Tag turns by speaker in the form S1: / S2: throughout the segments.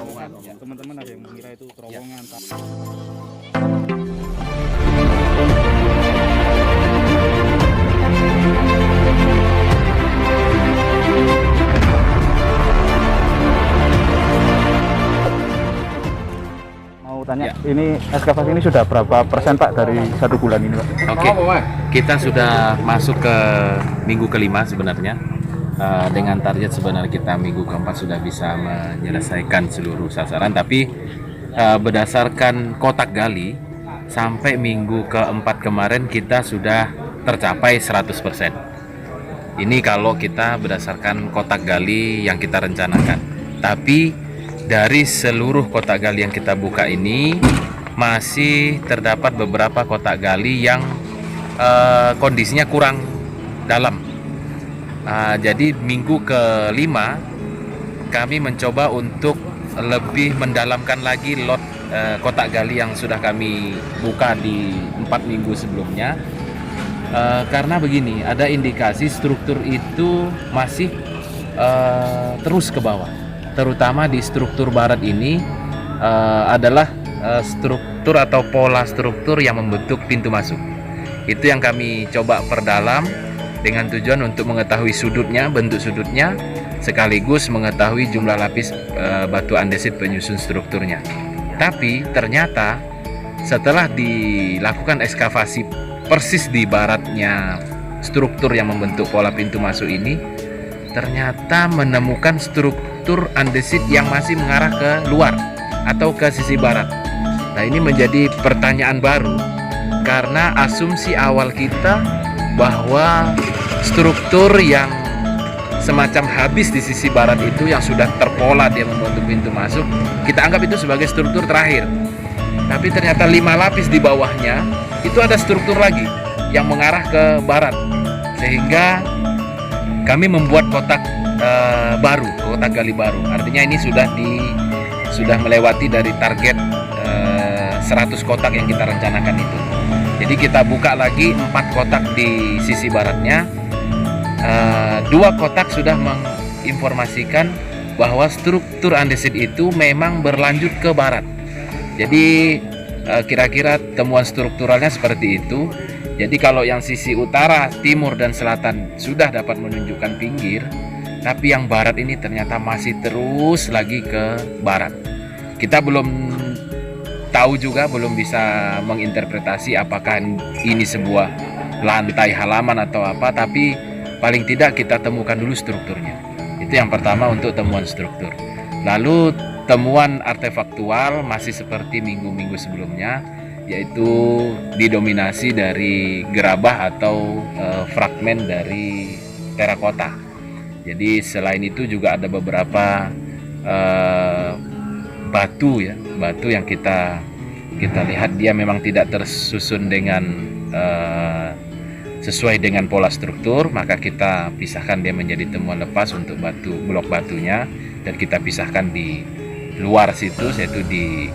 S1: terowongan. Ya.
S2: Teman-teman ada yang mengira itu terowongan. Mau tanya, ini ekskavasi ini sudah berapa persen Pak dari 1 bulan ini Pak?
S1: Oke, kita sudah masuk ke minggu kelima sebenarnya. Dengan target sebenarnya kita minggu keempat sudah bisa menyelesaikan seluruh sasaran, tapi berdasarkan kotak gali sampai minggu keempat kemarin kita sudah tercapai 100%. Ini kalau kita berdasarkan kotak gali yang kita rencanakan. Tapi dari seluruh kotak gali yang kita buka ini masih terdapat beberapa kotak gali yang kondisinya kurang dalam. Jadi minggu kelima kami mencoba untuk lebih mendalamkan lagi lot kotak gali yang sudah kami buka di 4 minggu sebelumnya. Karena begini, ada indikasi struktur itu masih terus ke bawah. Terutama di struktur barat ini adalah struktur atau pola struktur yang membentuk pintu masuk. Itu yang kami coba perdalam dengan tujuan untuk mengetahui sudutnya, bentuk sudutnya, sekaligus mengetahui jumlah lapis batu andesit penyusun strukturnya. Tapi ternyata setelah dilakukan ekskavasi persis di baratnya struktur yang membentuk pola pintu masuk ini, ternyata menemukan struktur andesit yang masih mengarah ke luar atau ke sisi barat. Nah, ini menjadi pertanyaan baru karena asumsi awal kita bahwa struktur yang semacam habis di sisi barat itu yang sudah terpola dia membentuk pintu masuk, kita anggap itu sebagai struktur terakhir. Tapi ternyata 5 lapis di bawahnya itu ada struktur lagi yang mengarah ke barat, sehingga kami membuat kotak baru, kotak gali baru. Artinya ini sudah melewati dari target 100 kotak yang kita rencanakan itu. Jadi kita buka lagi 4 kotak di sisi baratnya. 2 kotak sudah menginformasikan bahwa struktur andesit itu memang berlanjut ke barat. Jadi kira-kira temuan strukturalnya seperti itu. Jadi kalau yang sisi utara, timur, dan selatan sudah dapat menunjukkan pinggir, tapi yang barat ini ternyata masih terus lagi ke barat. Kita belum tahu juga, belum bisa menginterpretasi apakah ini sebuah lantai halaman atau apa, tapi paling tidak kita temukan dulu strukturnya. Itu yang pertama untuk temuan struktur. Lalu temuan artefaktual masih seperti minggu-minggu sebelumnya, yaitu didominasi dari gerabah atau fragmen dari terakota. Jadi selain itu juga ada beberapa batu yang kita lihat dia memang tidak tersusun dengan sesuai dengan pola struktur, maka kita pisahkan dia menjadi temuan lepas untuk blok batunya, dan kita pisahkan di luar situs, yaitu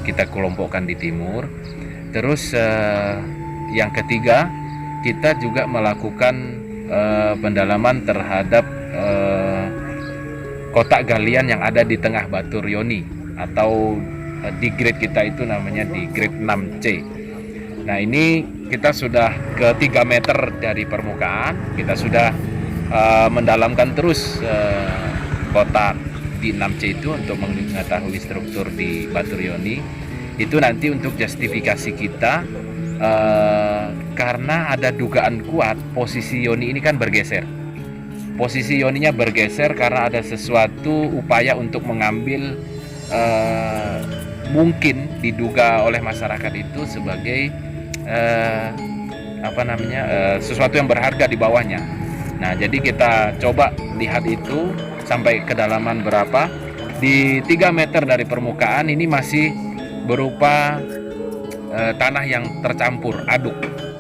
S1: kita kelompokkan di timur. Terus yang ketiga, kita juga melakukan pendalaman terhadap kotak galian yang ada di tengah batu rioni, atau di grade kita itu namanya di grade 6C. Nah, ini kita sudah ke 3 meter dari permukaan. Kita sudah mendalamkan terus kotak di 6C itu untuk mengetahui struktur di batu rioni. Itu nanti untuk justifikasi kita, karena ada dugaan kuat posisi yoni ini kan bergeser. Posisi yoninya bergeser karena ada sesuatu upaya untuk mengambil mungkin diduga oleh masyarakat itu sebagai sesuatu yang berharga di bawahnya. Nah, jadi kita coba lihat itu sampai kedalaman berapa. Di 3 meter dari permukaan ini masih berupa tanah yang tercampur aduk,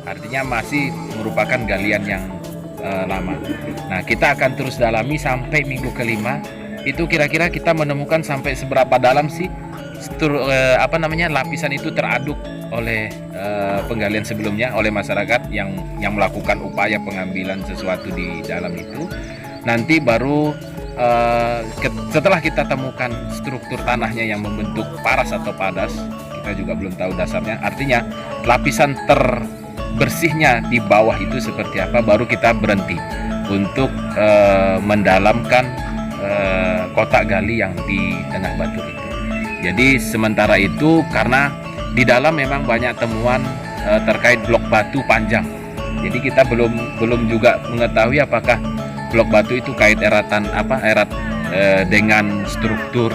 S1: artinya masih merupakan galian yang lama. Nah, kita akan terus dalami sampai minggu kelima. Itu kira-kira kita menemukan sampai seberapa dalam sih lapisan itu teraduk oleh penggalian sebelumnya, oleh masyarakat yang melakukan upaya pengambilan sesuatu di dalam itu. Nanti baru setelah kita temukan struktur tanahnya yang membentuk paras atau padas, kita juga belum tahu dasarnya. Artinya lapisan terbersihnya di bawah itu seperti apa, baru kita berhenti untuk mendalamkan kotak gali yang di tengah batu itu. Jadi sementara itu karena di dalam memang banyak temuan terkait blok batu panjang. Jadi kita belum juga mengetahui apakah blok batu itu kait erat dengan struktur,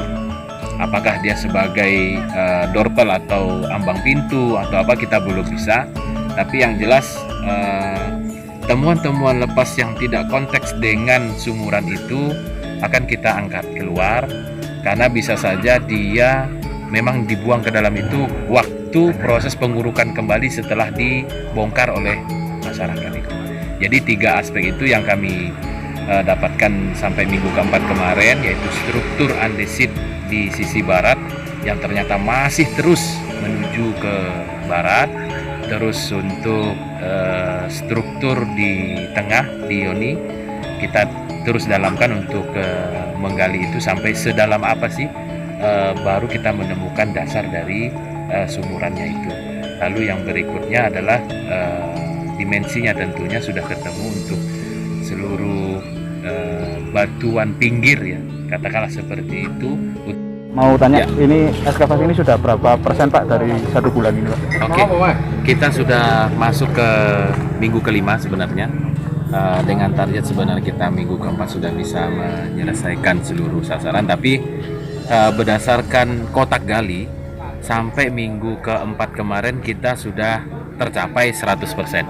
S1: apakah dia sebagai dorpel atau ambang pintu atau apa, kita belum bisa. Tapi yang jelas temuan-temuan lepas yang tidak konteks dengan sumuran itu akan kita angkat keluar, karena bisa saja dia memang dibuang ke dalam itu waktu proses pengurukan kembali setelah dibongkar oleh masyarakat itu. Jadi 3 aspek itu yang kami dapatkan sampai minggu keempat kemarin, yaitu struktur andesit di sisi barat yang ternyata masih terus menuju ke barat, terus untuk struktur di tengah di Yoni kita terus dalamkan untuk menggali itu sampai sedalam apa sih, baru kita menemukan dasar dari sumurannya itu. Lalu yang berikutnya adalah dimensinya tentunya sudah ketemu untuk seluruh batuan pinggir ya, katakanlah seperti itu.
S2: Mau tanya,
S1: Ya.
S2: ini ekskavasi ini sudah berapa persen Pak dari 1 bulan ini Pak?
S1: Oke, kita sudah masuk ke minggu kelima sebenarnya. Dengan target sebenarnya kita minggu keempat sudah bisa menyelesaikan seluruh sasaran, tapi berdasarkan kotak gali sampai minggu keempat kemarin kita sudah tercapai 100%.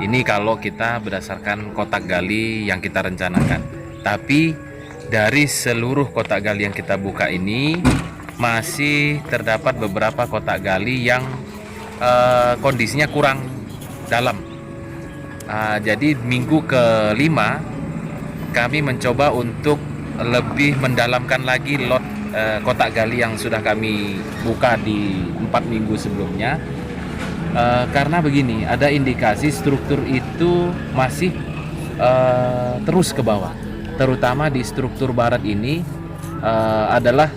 S1: Ini kalau kita berdasarkan kotak gali yang kita rencanakan. Tapi dari seluruh kotak gali yang kita buka ini masih terdapat beberapa kotak gali yang kondisinya kurang dalam. Jadi minggu kelima kami mencoba untuk lebih mendalamkan lagi lot kotak gali yang sudah kami buka di 4 minggu sebelumnya. Karena begini, ada indikasi struktur itu masih terus ke bawah, terutama di struktur barat ini adalah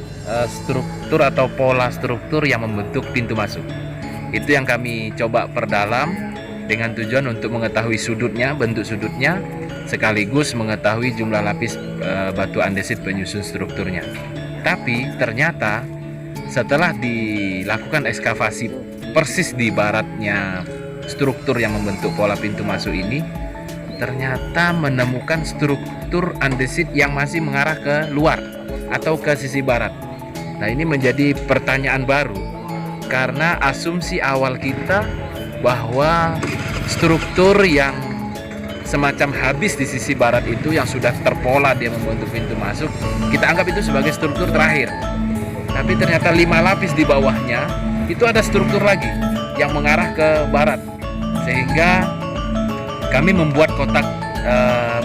S1: struktur atau pola struktur yang membentuk pintu masuk. Itu yang kami coba perdalam dengan tujuan untuk mengetahui sudutnya, bentuk sudutnya, sekaligus mengetahui jumlah lapis batu andesit penyusun strukturnya. Tapi ternyata setelah dilakukan ekskavasi persis di baratnya struktur yang membentuk pola pintu masuk ini, ternyata menemukan struktur andesit yang masih mengarah ke luar atau ke sisi barat. Nah, ini menjadi pertanyaan baru karena asumsi awal kita bahwa struktur yang semacam habis di sisi barat itu yang sudah terpola dia membentuk pintu masuk, kita anggap itu sebagai struktur terakhir. Tapi ternyata 5 lapis di bawahnya itu ada struktur lagi yang mengarah ke barat, sehingga kami membuat kotak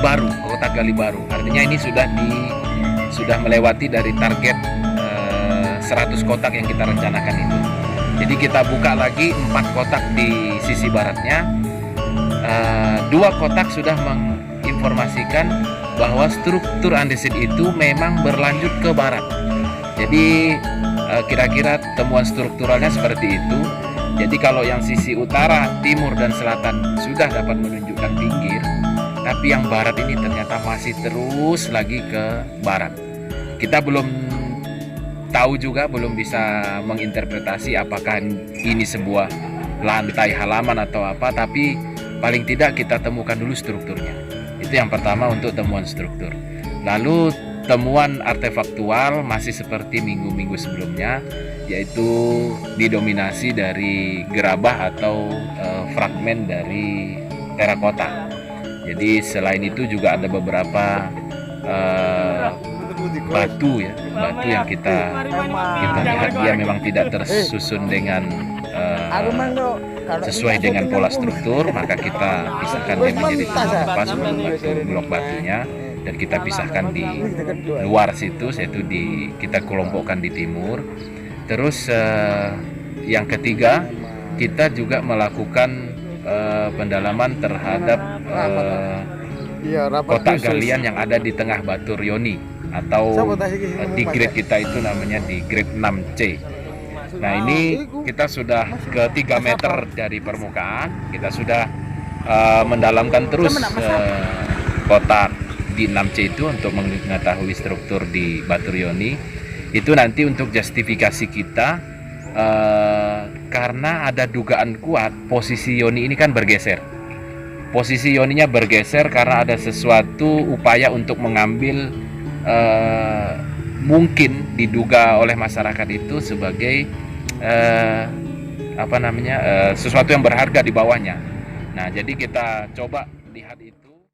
S1: baru, kotak gali baru. Artinya ini sudah melewati dari target 100 kotak yang kita rencanakan itu. Jadi kita buka lagi 4 kotak di sisi baratnya. 2 kotak sudah menginformasikan bahwa struktur andesit itu memang berlanjut ke barat. Jadi kira-kira temuan strukturalnya seperti itu. Jadi kalau yang sisi utara, timur, dan selatan sudah dapat menunjukkan pinggir, tapi yang barat ini ternyata masih terus lagi ke barat. Kita belum tahu juga, belum bisa menginterpretasi apakah ini sebuah lantai halaman atau apa, tapi paling tidak kita temukan dulu strukturnya. Itu yang pertama untuk temuan struktur. Lalu temuan artefaktual masih seperti minggu-minggu sebelumnya, yaitu didominasi dari gerabah atau fragmen dari terakota. Jadi selain itu juga ada beberapa batu yang kita lihat dia memang tidak tersusun dengan sesuai dengan pola struktur, maka kita pisahkan dia menjadi 3 lepas blok batunya, dan kita pisahkan di luar situ, yaitu kita kelompokkan di timur. Terus yang ketiga, kita juga melakukan pendalaman terhadap kotak galian yang ada di tengah Batu Rioni, atau di grade kita itu namanya di grade 6C. Nah, ini kita sudah ke 3 meter dari permukaan, kita sudah mendalamkan terus kotak di 6C itu untuk mengetahui struktur di Batu Rioni. Itu nanti untuk justifikasi kita, karena ada dugaan kuat posisi Yoni ini kan bergeser. Posisi Yoninya bergeser karena ada sesuatu upaya untuk mengambil mungkin diduga oleh masyarakat itu sebagai sesuatu yang berharga di bawahnya. Nah, jadi kita coba lihat itu.